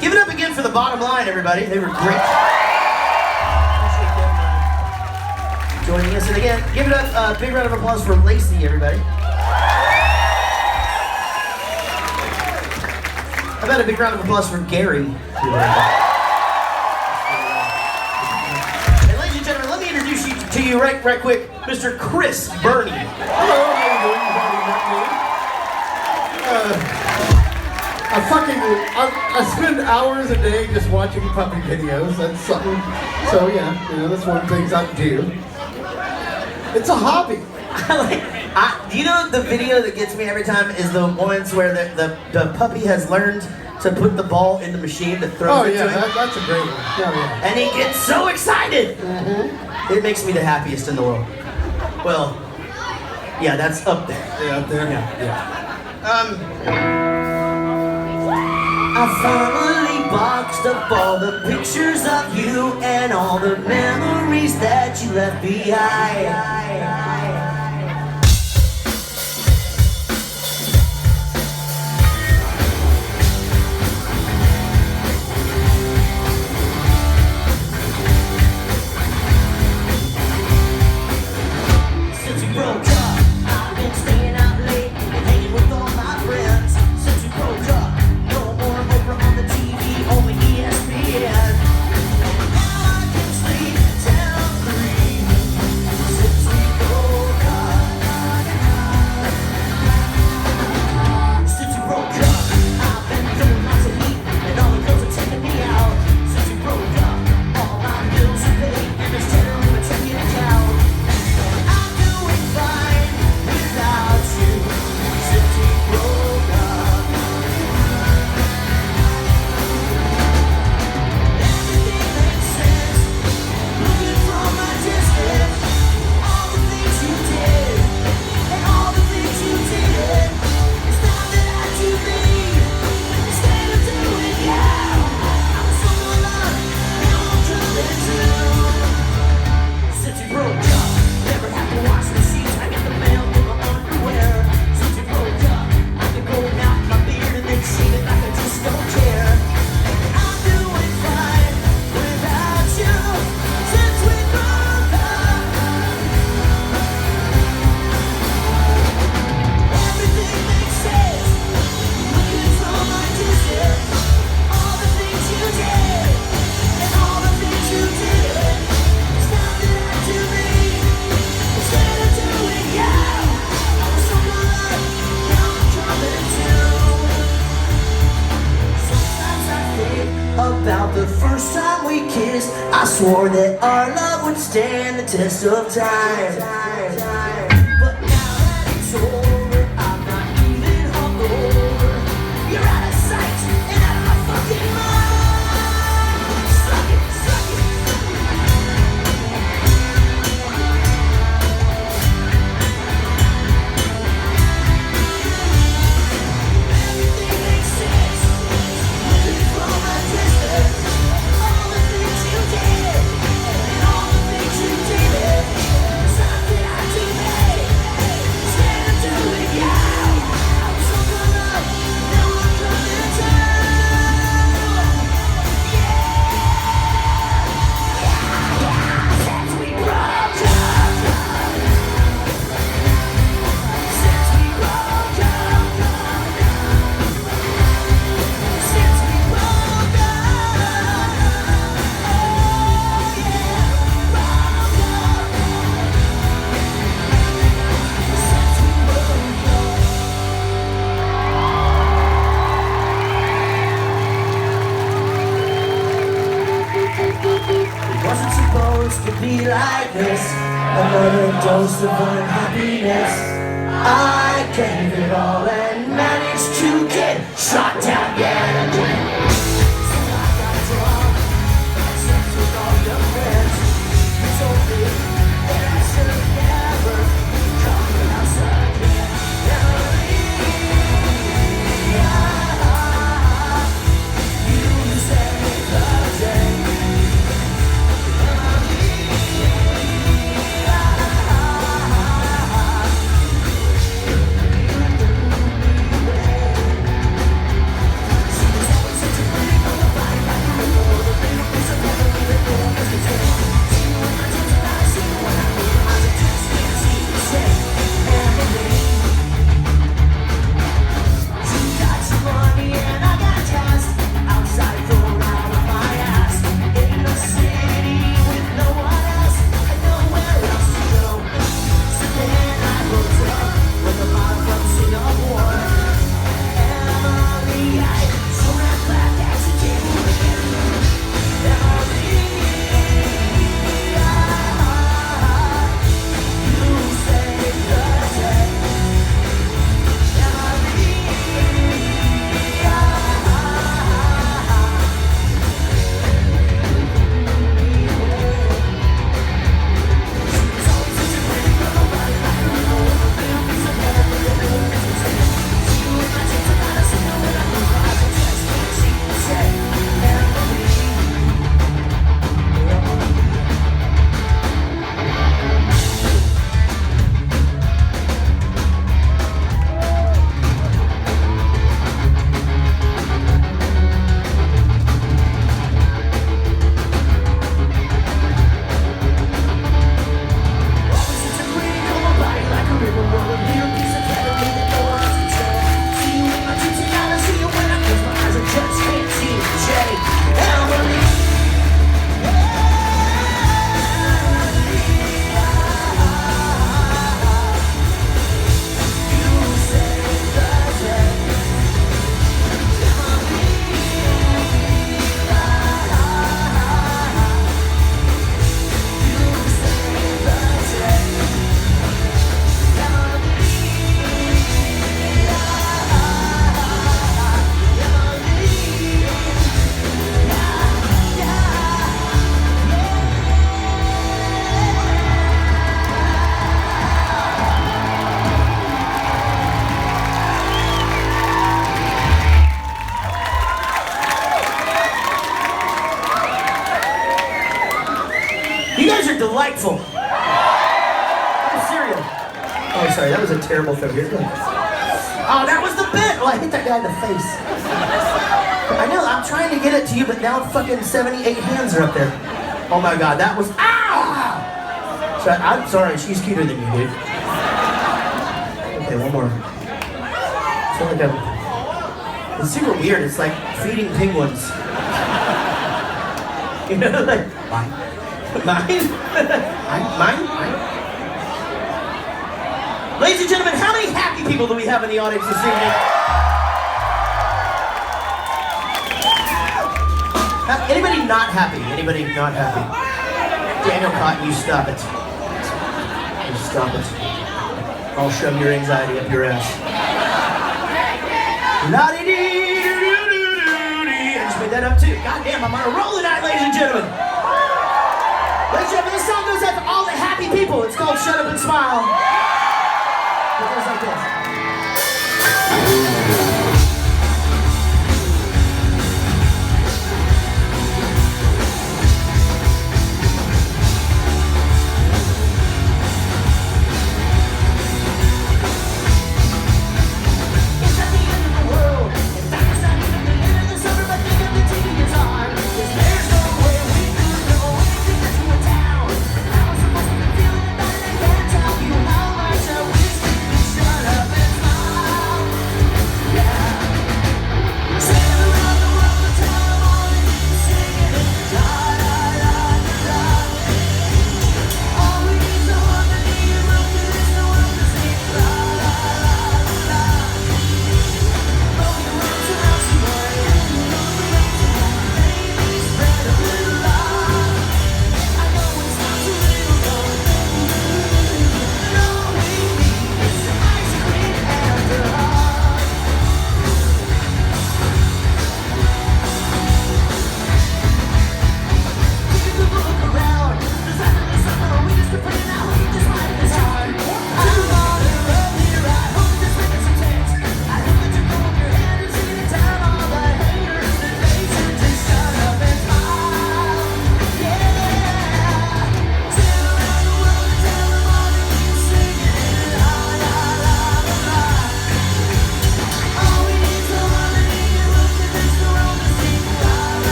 Give it up again for the bottom line, everybody. They were great. Appreciate them joining us. And again, give it up, big round of applause for Lacey, everybody. How about a big round of applause for Gary? And ladies and gentlemen, let me introduce you to you right quick, Mr. Chris Burney. Hello, how you doing? You've already met me. I spend hours a day just watching puppy videos. That's something. So yeah, that's one of the things I do. It's a hobby. You know the video that gets me every time is the ones where the puppy has learned to put the ball in the machine that throws it to him. That's a great one. Yeah. And he gets so excited. Mm-hmm. It makes me the happiest in the world. Well, yeah, that's up there. Yeah, up there. Yeah. I finally boxed up all the pictures of you and all the memories that you left behind. Since we broke up, I've been staying out late and hanging with all my friends. Since we broke up, no more over on the TV, only ESPN. Now I can sleep till 3. Since we broke up. Since we broke up, I've been feeling lots of heat, and all the girls are taking me out. Since we broke up, all my bills are paid, and there's 10 of them checking it out. I'm doing fine without you. Since we broke up. Everything makes sense. Looking from a distance. All the things you did and all the things you did. It's time that I do me instead of doing you. I was so in love, now I'm coming to. Since we broke up, never have to wash the sheets. I get the mail in my underwear. Since we broke up, I've been going out in my beard and then shaving like I just don't care. I'm doing fine without you. Since we broke up. Everything makes sense. Looking from a distance. All the things you did and all the things you did. It's time that I do me instead of doing you. I was so in love, now I'm coming to. Sometimes I think about the first time we kissed. I swore that our love would stand the test of time. But now that it's over, I'm not even hungover. You're out of sight and out of my fucking mind. Suck it, suck it. Everything makes sense. Looking from a distance. All the things you did and all the things you did. Something I do me instead of doing you. I was so caught up, now I'm coming to. Since we broke up. Since we broke up. Since we broke up. Oh yeah, broke up. Since we broke up. It wasn't supposed to be like this. Another dose of unhappiness. I gave it all and managed to get shot down yet again. So I got drunk, had sex with all your friends. You told me that I should have never come to your house again. You saved the day. delightful. I'm serious. Oh, sorry, that was a terrible failure. Oh, that was the bit! Oh, I hit that guy in the face. I know, I'm trying to get it to you, but now fucking 78 hands are up there. Oh my god, that was... Ah! So, I'm sorry, she's cuter than you, dude. Okay, one more. I feel like it's super weird, it's like feeding penguins. You know, like... Mine? Mine? Ladies and gentlemen, how many happy people do we have in the audience this evening? Anybody not happy? Anybody not happy? Daniel Cotton, you stop it. You stop it. I'll shove your anxiety up your ass. La-dee-dee-doo-doo-doo-doo-dee. I just made that up too. God damn, I'm on a roll tonight, ladies and gentlemen. Ladies and gentlemen, this song goes out to all the happy people. It's called Shut Up and Smile. It goes like this.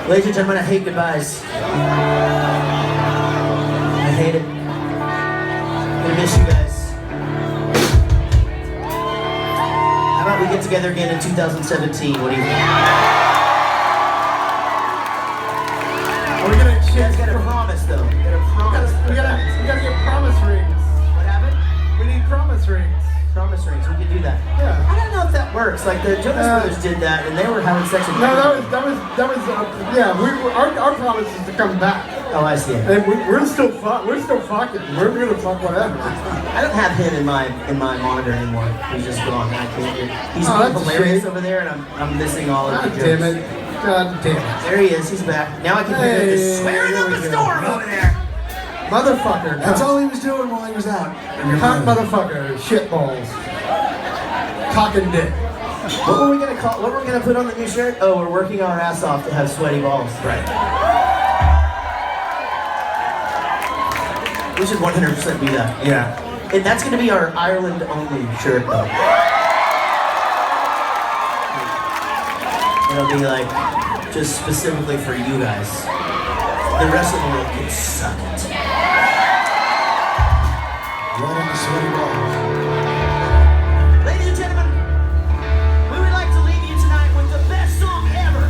Ladies and gentlemen, I hate goodbyes. I hate it. I'm gonna miss you guys. together again in 2017. What do you think? Are we gonna You guys exchange? gotta promise though. You gotta promise. We gotta get promise rings. What happened? We need promise rings. Promise rings. We can do that. Yeah. I don't know if that works. Like the Jonas Brothers did that, and they were having sex with. No, that was yeah. Our promise is to come back. Oh, I see. And we're still fucking. We're gonna fuck whatever. I don't have him in my monitor anymore. He's just gone. I can't hear. He's Oh, being that's a hilarious shame. over there, and I'm missing all of the God jokes. damn it. God damn it. There he is. He's back. Now I can hear Hey, the swearing there up we a go. storm over there. Motherfucker. That's all he was doing while he was out. in your Hot mind. motherfucker. Shitballs. Cock and dick. What were we gonna call? What were we gonna put on the new shirt? Oh, we're working our ass off to have sweaty balls. Right. We should 100% do that. Yeah. And that's gonna be our Ireland only shirt though. It'll be like just specifically for you guys. The rest of the world can suck it. Right on the sweaty balls. Ladies and gentlemen, we would like to leave you tonight with the best song ever.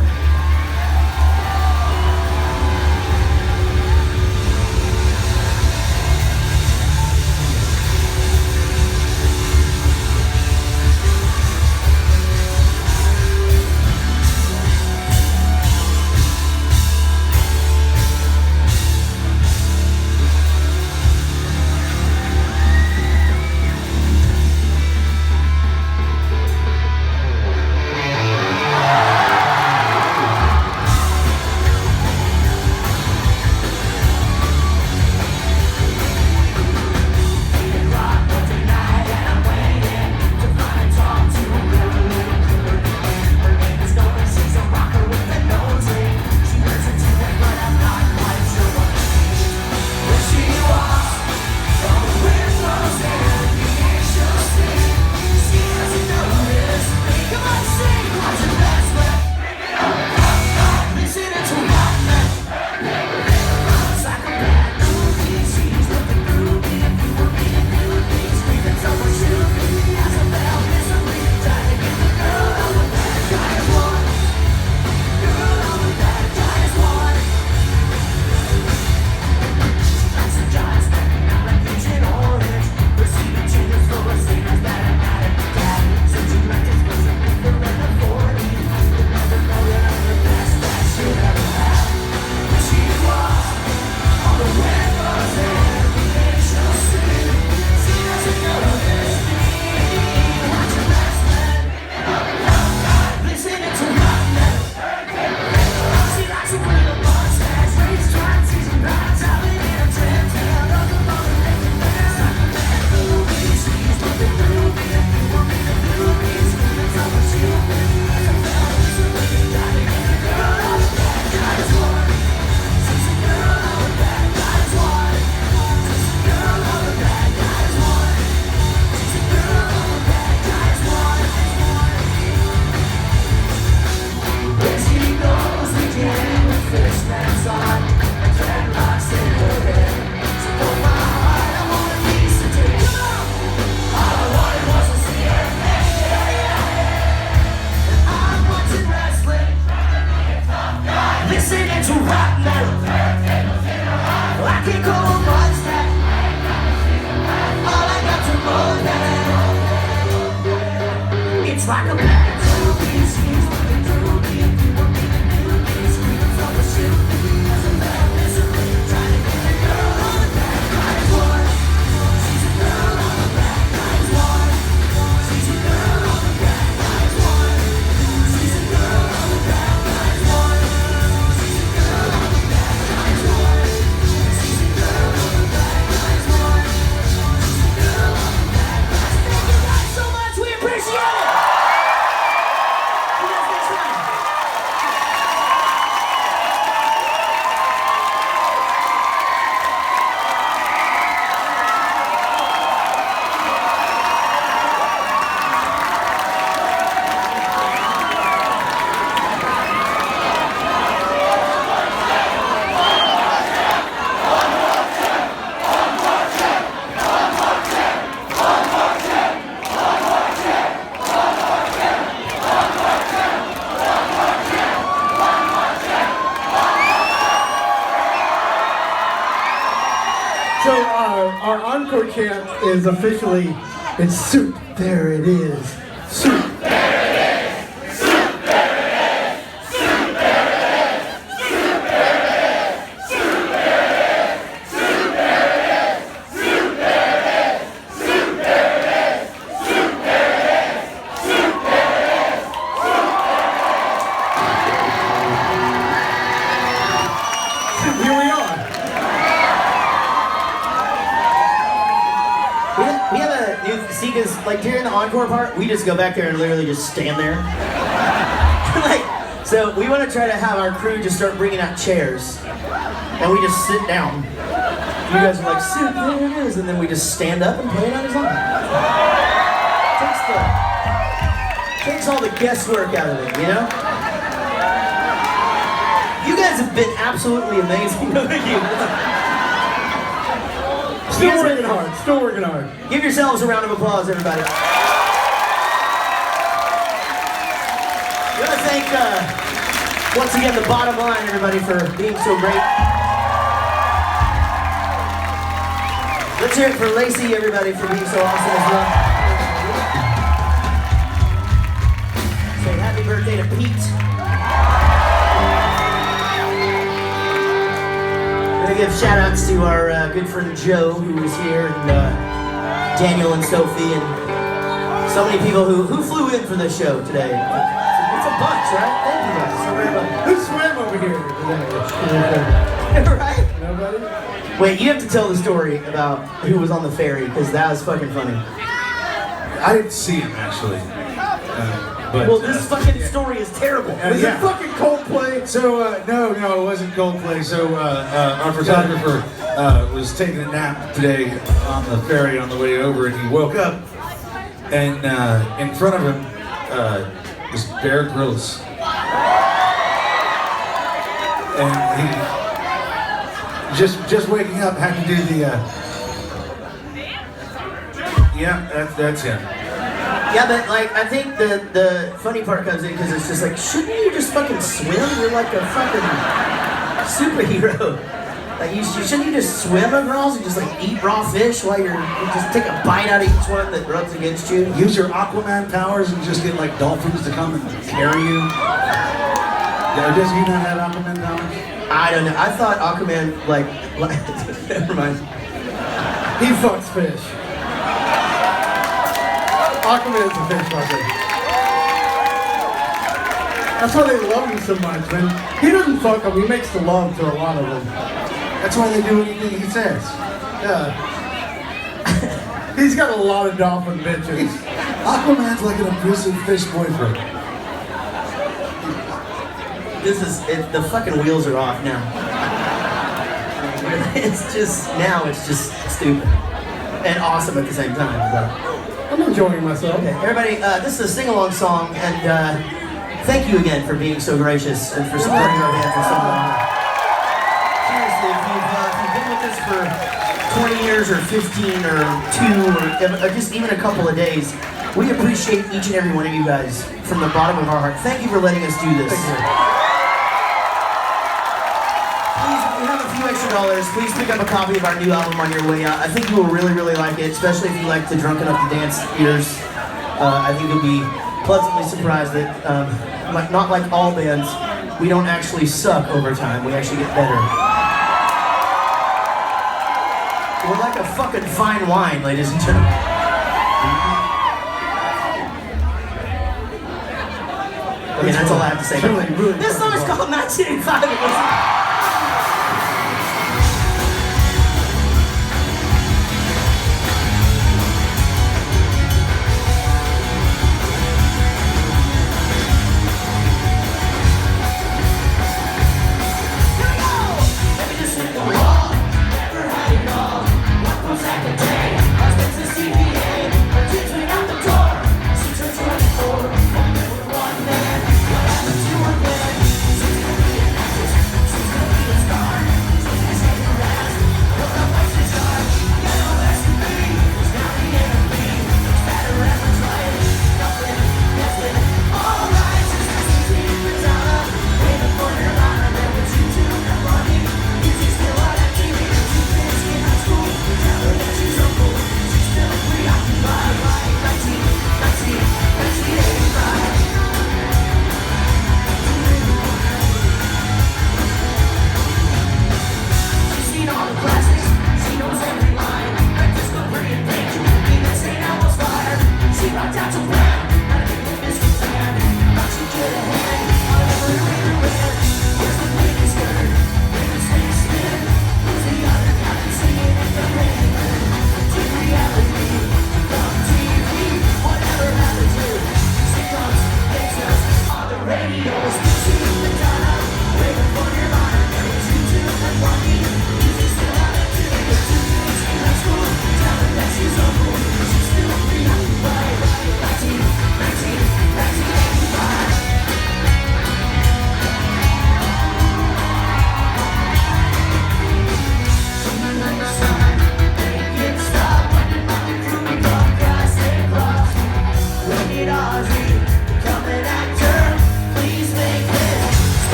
So our encore chant is officially, it's soup, there it is. Soup. Like during the encore part, we just go back there and literally just stand there. Like, so we want to try to have our crew just start bringing out chairs, and we just sit down. You guys are like, "Soup, there it is," and then we just stand up and play it on his own. Takes all the guesswork out of it, you know. You guys have been absolutely amazing. Look at you. Still working hard, still working hard. Give yourselves a round of applause, everybody. We want to thank, once again, the bottom line, everybody, for being so great. Let's hear it for Lacey, everybody, for being so awesome as well. Say happy birthday to Pete. We're gonna give shout outs to our good friend Joe, who was here, and Daniel and Sophie, and so many people who flew in for this show today. It's a bunch, right? Thank you guys so very much. Who swam over here today? Right? Nobody? Wait, you have to tell the story about who was on the ferry, because that was fucking funny. I didn't see him actually. But, well, this fucking story is terrible. Was it fucking Coldplay? So, no, it wasn't Coldplay. So, our photographer was taking a nap today on the ferry on the way over, and he woke up, and in front of him was Bear Grylls. And he, just waking up, had to do the, yeah, that's him. Yeah, but like, I think the funny part comes in because it's just like, shouldn't you just fucking swim? You're like a fucking superhero. Like, shouldn't you just swim across and just like eat raw fish while you just take a bite out of each one that rubs against you? Use your Aquaman powers and just get like dolphins to come and carry you. Does he not have Aquaman powers? I don't know. I thought Aquaman like never mind. He fucks fish. Aquaman's a fish fucker. That's why they love him so much, man. He doesn't fuck them, he makes the love to a lot of them. That's why they do anything he says. Yeah. He's got a lot of dolphin bitches. Aquaman's like an abusive fish boyfriend. The fucking wheels are off now. It's just stupid. And awesome at the same time. But. I'm enjoying myself. Okay, everybody, this is a sing-along song, and thank you again for being so gracious and for supporting our band for so long. Seriously, if you've been with us for 20 years or 15 or 2 or just even a couple of days, we appreciate each and every one of you guys from the bottom of our heart. Thank you for letting us do this. Please, if you have a few extra dollars, please pick up a copy of our new album on your way out. I think you will really, really like it, especially if you like the Drunk Enough to Dance ears. I think you'll be pleasantly surprised that, not like all bands, we don't actually suck over time. We actually get better. We're like a fucking fine wine, ladies and gentlemen. Okay, that's all I have to say. This song is called 1985.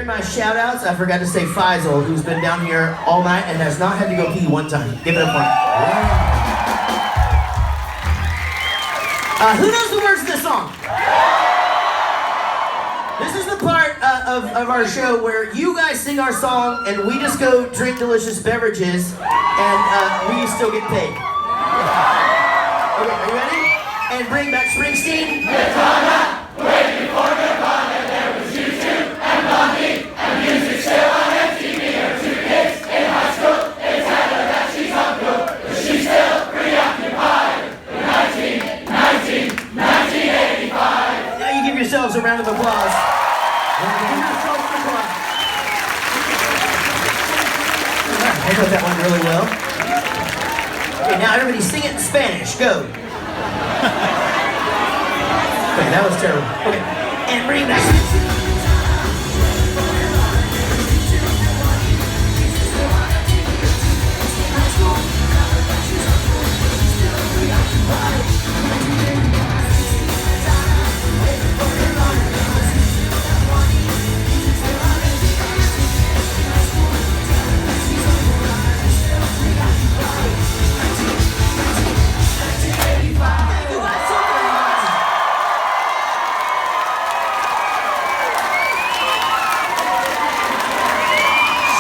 during my shout outs, I forgot to say Faisal, who's been down here all night and has not had to go pee one time. Give it up for him. Who knows the words of this song? This is the part of our show where you guys sing our song and we just go drink delicious beverages and we still get paid. Okay, are you ready? And bring back Springsteen. Nirvana, waiting for Nirvana, there was YouTube and Blondie, and music still on MTV. Her 2 kids in high school, they tell her that she's uncool, but she's still preoccupied with 1985. Now you give yourselves a round of applause. Give yourselves an applause. I thought that went really well. Okay, now everybody sing it in Spanish. Go. Okay, that was terrible. Okay, and bring back.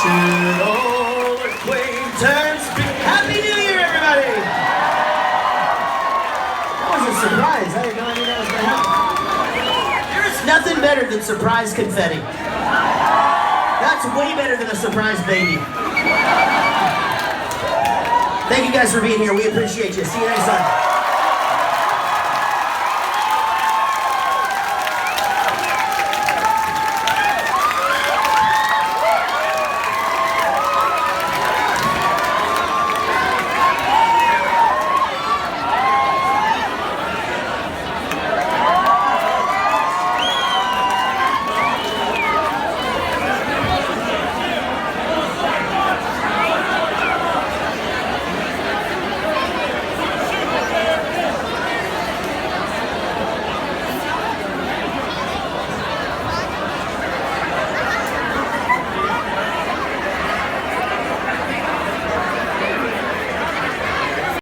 Should old acquaintance be... Happy New Year, everybody! That was a surprise. I had no idea that was going to happen. There's nothing better than surprise confetti. That's way better than a surprise baby. Thank you guys for being here. We appreciate you. See you next time.